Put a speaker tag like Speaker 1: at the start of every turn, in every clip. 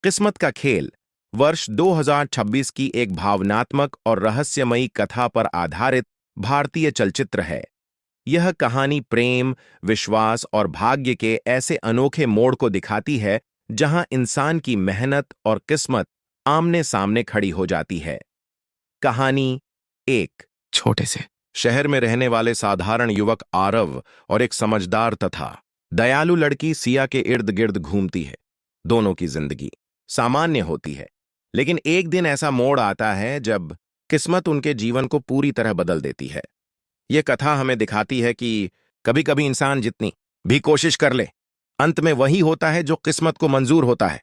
Speaker 1: किस्मत का खेल वर्ष 2026 की एक भावनात्मक और रहस्यमयी कथा पर आधारित भारतीय चलचित्र है। यह कहानी प्रेम, विश्वास और भाग्य के ऐसे अनोखे मोड़ को दिखाती है जहां इंसान की मेहनत और किस्मत आमने सामने खड़ी हो जाती है। कहानी एक छोटे से शहर में रहने वाले साधारण युवक आरव और एक समझदार तथा दयालु लड़की सिया के इर्द गिर्द घूमती है। दोनों की जिंदगी सामान्य होती है, लेकिन एक दिन ऐसा मोड़ आता है जब किस्मत उनके जीवन को पूरी तरह बदल देती है। यह कथा हमें दिखाती है कि कभी-कभी इंसान जितनी भी कोशिश कर ले, अंत में वही होता है जो किस्मत को मंजूर होता है।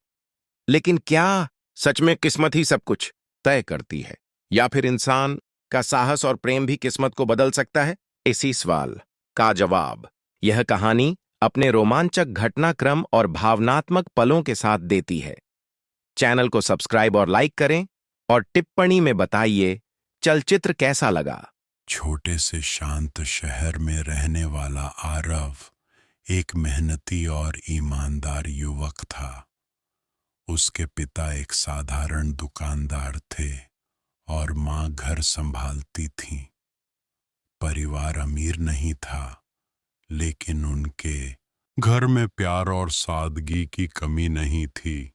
Speaker 1: लेकिन क्या सच में किस्मत ही सब कुछ तय करती है, या फिर इंसान का साहस और प्रेम भी किस्मत को बदल सकता है? इसी सवाल का जवाब यह कहानी अपने रोमांचक घटनाक्रम और भावनात्मक पलों के साथ देती है। चैनल को सब्सक्राइब और लाइक करें और टिप्पणी में बताइए चलचित्र कैसा लगा।
Speaker 2: छोटे से शांत शहर में रहने वाला आरव एक मेहनती और ईमानदार युवक था। उसके पिता एक साधारण दुकानदार थे और माँ घर संभालती थी। परिवार अमीर नहीं था, लेकिन उनके घर में प्यार और सादगी की कमी नहीं थी।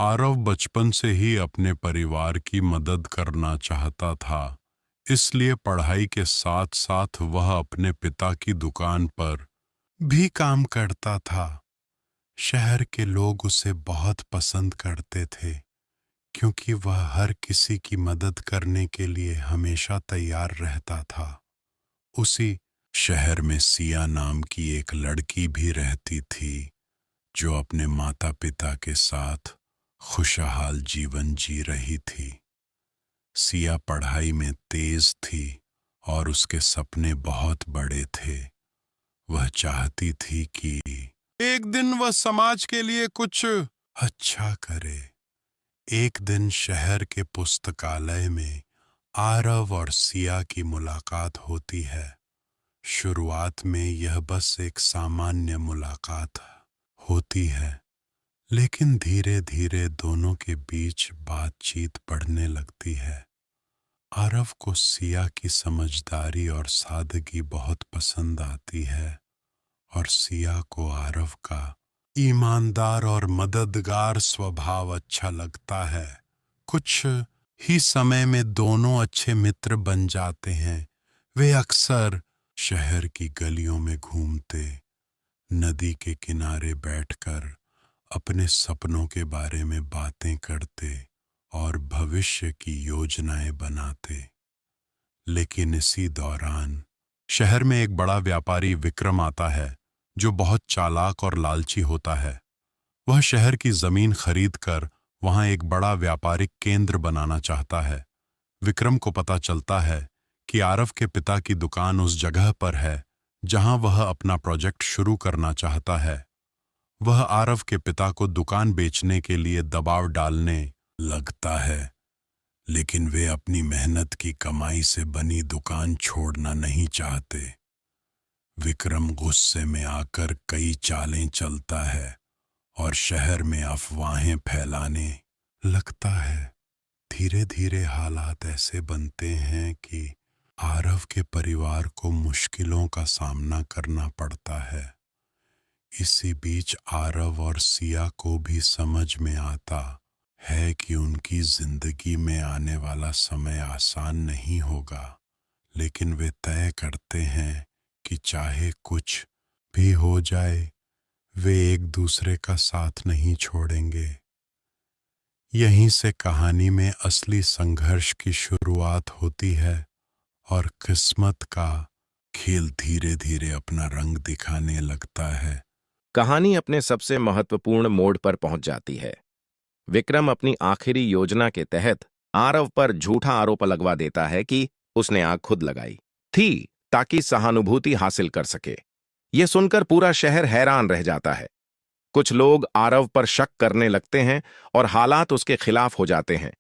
Speaker 2: आरव बचपन से ही अपने परिवार की मदद करना चाहता था, इसलिए पढ़ाई के साथ साथ वह अपने पिता की दुकान पर भी काम करता था। शहर के लोग उसे बहुत पसंद करते थे, क्योंकि वह हर किसी की मदद करने के लिए हमेशा तैयार रहता था। उसी शहर में सिया नाम की एक लड़की भी रहती थी, जो अपने माता पिता के साथ खुशहाल जीवन जी रही थी। सिया पढ़ाई में तेज थी और उसके सपने बहुत बड़े थे। वह चाहती थी कि एक दिन वह समाज के लिए कुछ अच्छा करे। एक दिन शहर के पुस्तकालय में आरव और सिया की मुलाकात होती है। शुरुआत में यह बस एक सामान्य मुलाकात होती है, लेकिन धीरे धीरे दोनों के बीच बातचीत बढ़ने लगती है। आरव को सिया की समझदारी और सादगी बहुत पसंद आती है, और सिया को आरव का ईमानदार और मददगार स्वभाव अच्छा लगता है। कुछ ही समय में दोनों अच्छे मित्र बन जाते हैं। वे अक्सर शहर की गलियों में घूमते, नदी के किनारे बैठकर अपने सपनों के बारे में बातें करते और भविष्य की योजनाएं बनाते। लेकिन इसी दौरान शहर में एक बड़ा व्यापारी विक्रम आता है, जो बहुत चालाक और लालची होता है। वह शहर की जमीन खरीदकर वहां एक बड़ा व्यापारिक केंद्र बनाना चाहता है। विक्रम को पता चलता है कि आरव के पिता की दुकान उस जगह पर है जहां वह अपना प्रोजेक्ट शुरू करना चाहता है। वह आरव के पिता को दुकान बेचने के लिए दबाव डालने लगता है, लेकिन वे अपनी मेहनत की कमाई से बनी दुकान छोड़ना नहीं चाहते। विक्रम गुस्से में आकर कई चालें चलता है और शहर में अफवाहें फैलाने लगता है। धीरे धीरे हालात ऐसे बनते हैं कि आरव के परिवार को मुश्किलों का सामना करना पड़ता है। इसी बीच आरव और सिया को भी समझ में आता है कि उनकी जिंदगी में आने वाला समय आसान नहीं होगा, लेकिन वे तय करते हैं कि चाहे कुछ भी हो जाए, वे एक दूसरे का साथ नहीं छोड़ेंगे। यहीं से कहानी में असली संघर्ष की शुरुआत होती है और किस्मत का खेल धीरे धीरे अपना रंग दिखाने लगता है।
Speaker 1: कहानी अपने सबसे महत्वपूर्ण मोड़ पर पहुंच जाती है। विक्रम अपनी आखिरी योजना के तहत आरव पर झूठा आरोप लगवा देता है कि उसने आग खुद लगाई थी ताकि सहानुभूति हासिल कर सके। यह सुनकर पूरा शहर हैरान रह जाता है। कुछ लोग आरव पर शक करने लगते हैं और हालात उसके खिलाफ हो जाते हैं।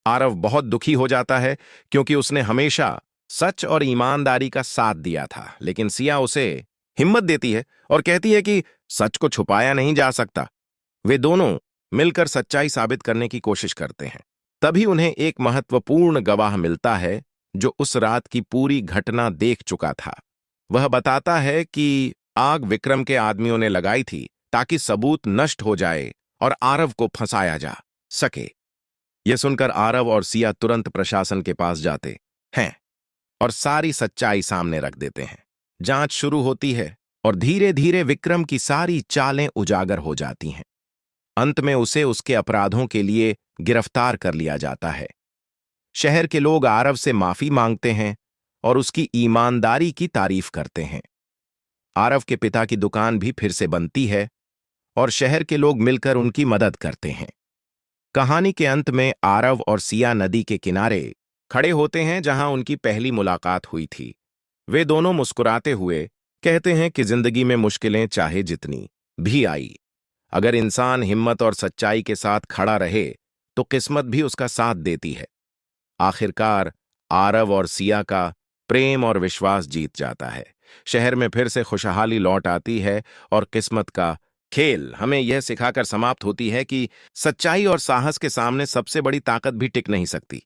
Speaker 1: आरव बहुत दुखी हो जाता है, क्योंकि उसने हमेशा सच और ईमानदारी का साथ दिया था। लेकिन सिया उसे हिम्मत देती है और कहती है कि सच को छुपाया नहीं जा सकता। वे दोनों मिलकर सच्चाई साबित करने की कोशिश करते हैं। तभी उन्हें एक महत्वपूर्ण गवाह मिलता है जो उस रात की पूरी घटना देख चुका था। वह बताता है कि आग विक्रम के आदमियों ने लगाई थी ताकि सबूत नष्ट हो जाए और आरव को फंसाया जा सके। यह सुनकर आरव और सिया तुरंत प्रशासन के पास जाते हैं और सारी सच्चाई सामने रख देते हैं। जांच शुरू होती है और धीरे धीरे विक्रम की सारी चालें उजागर हो जाती हैं। अंत में उसे उसके अपराधों के लिए गिरफ्तार कर लिया जाता है। शहर के लोग आरव से माफी मांगते हैं और उसकी ईमानदारी की तारीफ करते हैं। आरव के पिता की दुकान भी फिर से बनती है और शहर के लोग मिलकर उनकी मदद करते हैं। कहानी के अंत में आरव और सिया नदी के किनारे खड़े होते हैं जहां उनकी पहली मुलाकात हुई थी। वे दोनों मुस्कुराते हुए कहते हैं कि जिंदगी में मुश्किलें चाहे जितनी भी आई, अगर इंसान हिम्मत और सच्चाई के साथ खड़ा रहे तो किस्मत भी उसका साथ देती है। आखिरकार आरव और सिया का प्रेम और विश्वास जीत जाता है। शहर में फिर से खुशहाली लौट आती है और किस्मत का खेल हमें यह सिखाकर समाप्त होती है कि सच्चाई और साहस के सामने सबसे बड़ी ताकत भी टिक नहीं सकती।